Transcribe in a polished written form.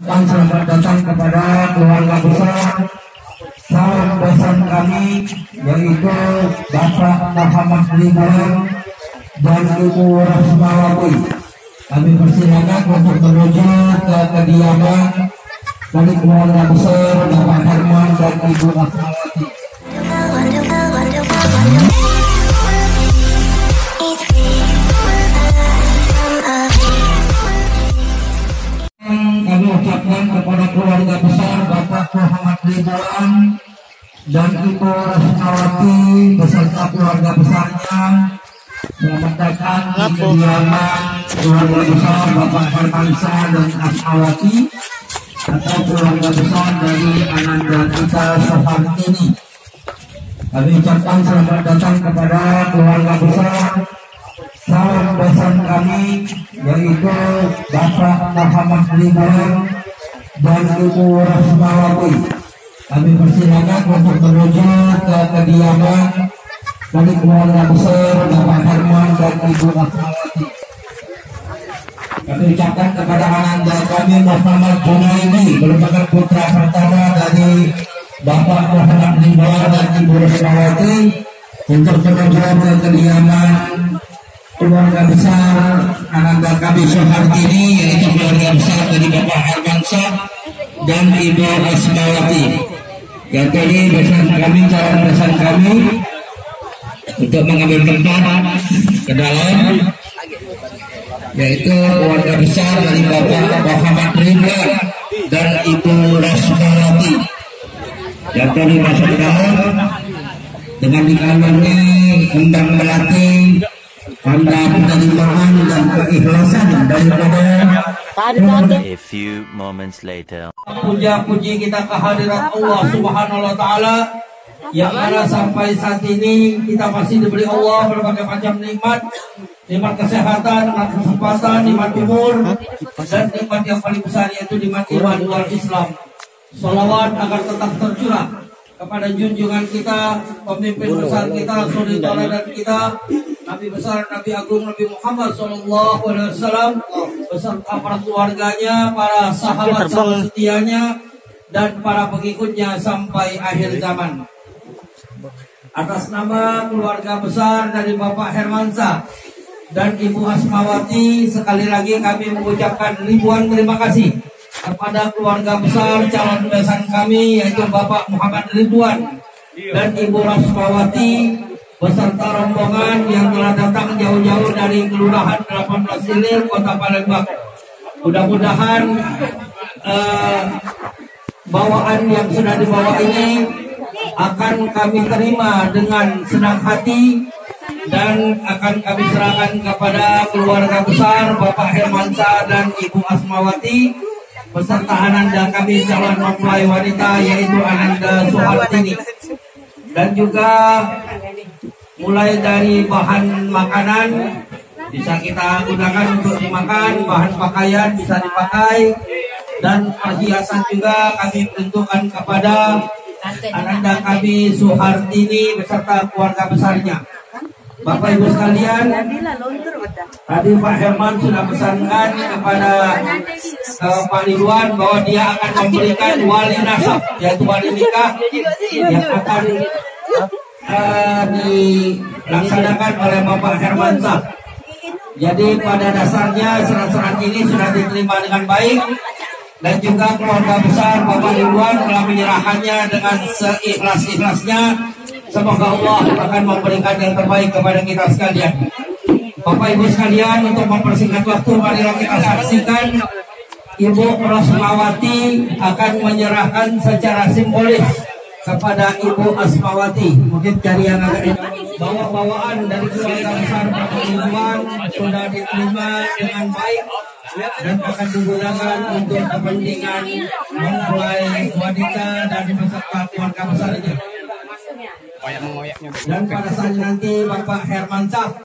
ucapkan selamat datang kepada keluarga besar salam besan kami, yaitu Bapak Muhammad Ridwan dan Ibu Rasmawati. Kami persilakan untuk menuju ke kediaman dari keluarga besar Bapak Herman dan Ibu Rasmawati. Kami ucapkan kepada keluarga besar Bapak Muhammad Ridwan dan Ibu Rasmawati beserta keluarga besarnya, selamat datang di kediaman keluarga besar Bapak Hermansa dan Asmawati atau keluarga besar dari Ananda kita Soehartini. Kami ucapkan selamat datang kepada keluarga besar salam besan kami, yaitu Bapak Muhammad Ridwan dan Ibu Rasmawati. Kami persilakan untuk menuju ke kediaman dari keluarga besar Bapak Herman dan Ibu Rasmawati. Kami ucapkan kepada ananda kami Muhammad Junaidi, merupakan putra pertama dari Bapak Muhammad Ridwan dan Ibu Rasmawati, untuk menuju ke kediaman keluarga besar ananda kami Soehartini, yaitu keluarga besar dari Bapak Hermansa dan Ibu Asmawati. Yang tadi besan kami, calon besan kami untuk mengambil tempat ke dalam, yaitu keluarga besar dari Bapak Muhammad Ridwan dan Ibu Rasmawati. Yang tadi masuk ke dalam dengan dikawani kembang melati, tanda penerimaan dan keikhlasan daripada. A few moments later. Puja-puji kita kehadirat Allah Subhanahu wa Ta'ala, yang mana sampai saat ini kita masih diberi Allah berbagai macam nikmat, nikmat kesehatan, nikmat kesempatan, nikmat umur, dan nikmat yang paling besar yaitu nikmat iman wal Islam. Salawat agar tetap tercurah kepada junjungan kita, pemimpin besar kita, suri tauladan kita, Nabi besar, Nabi Agung, Nabi Muhammad SAW, beserta para keluarganya, para sahabat-sahabat setianya, dan para pengikutnya sampai akhir zaman. Atas nama keluarga besar dari Bapak Hermansa dan Ibu Asmawati, sekali lagi kami mengucapkan ribuan terima kasih kepada keluarga besar calon besan kami, yaitu Bapak Muhammad Ridwan dan Ibu Rasmawati beserta rombongan yang telah datang jauh-jauh dari Kelurahan 18 Ilir, Kota Palembang. Mudah-mudahan bawaan yang sudah dibawa ini akan kami terima dengan senang hati dan akan kami serahkan kepada keluarga besar Bapak Hermansa dan Ibu Asmawati beserta ananda kami calon mempelai wanita, yaitu Ananda Soehartini. Dan juga mulai dari bahan makanan bisa kita gunakan untuk dimakan, bahan pakaian bisa dipakai, dan perhiasan juga kami peruntukkan kepada ananda kami Soehartini beserta keluarga besarnya. Bapak Ibu sekalian, tadi Pak Herman sudah pesankan kepada Pak Ridwan bahwa dia akan memberikan wali nasab, yaitu wali nikah yang akan dilaksanakan oleh Bapak Hermansa. Jadi pada dasarnya serat-serat ini sudah diterima dengan baik, dan juga keluarga besar Bapak Ridwan telah menyerahkannya dengan seikhlas-ikhlasnya. Semoga Allah akan memberikan yang terbaik kepada kita sekalian. Bapak Ibu sekalian, untuk mempersingkat waktu, marilah kita saksikan Ibu Rasmawati akan menyerahkan secara simbolis kepada Ibu Asmawati. Mungkin cari yang agak bawa-bawaan dari keluarga besar Bapak Ridwan sudah diterima dengan baik dan akan digunakan untuk kepentingan mempelai wanita dan beserta keluarga besarnya. Dan pada saat nanti Bapak Hermansa